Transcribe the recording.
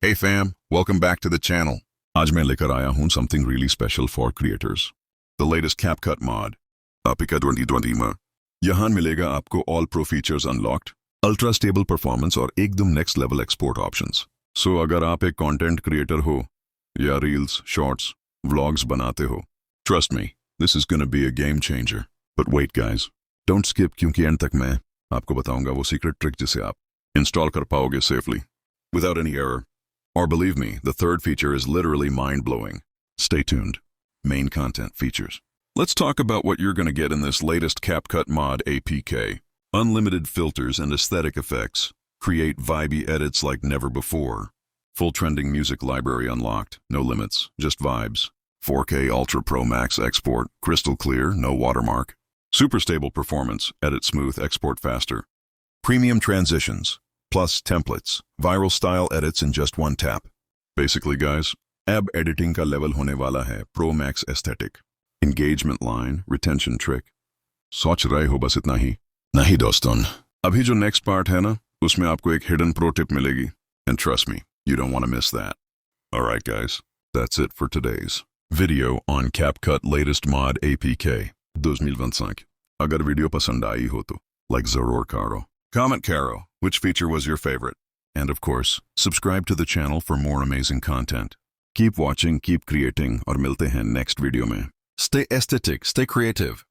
Hey fam, welcome back to the channel. आज मैं लेकर आया हूँ something really special for creators. The latest CapCut mod. Apika 2020 में यहाँ मिलेगा आपको all pro features unlocked, ultra stable performance और एकदम next level export options. So अगर आप एक content creator हो या reels, shorts, vlogs बनाते हो, trust me, this is gonna be a game changer. But wait guys, don't skip क्योंकि end तक मैं आपको बताऊंगा वो secret trick जिसे आप install कर पाओगे safely, without any error. Or believe me, the third feature is literally mind-blowing. Stay tuned. Main content features. Let's talk about what you're going to get in this latest CapCut mod APK. Unlimited filters and aesthetic effects. Create vibey edits like never before. Full trending music library unlocked. No limits, just vibes. 4K Ultra Pro Max export. Crystal clear, no watermark. Super stable performance. Edit smooth, export faster. Premium transitions. Plus templates, viral style edits in just one tap. Basically guys, ab editing का level होने वाला है Pro Max aesthetic. Engagement line, retention trick. सोच रहे हो बस इतना ही? नहीं दोस्तों, अभी जो next part है ना, उसमें आपको एक hidden pro tip मिलेगी. And trust me, you don't want to miss that. Alright guys, that's it for today's video on CapCut latest mod APK 2025. अगर वीडियो पसंद आई हो तो like ज़रूर करो. Comment Caro, which feature was your favorite? And of course, subscribe to the channel for more amazing content. Keep watching, keep creating, और मिलते हैं next video में. Stay aesthetic, stay creative.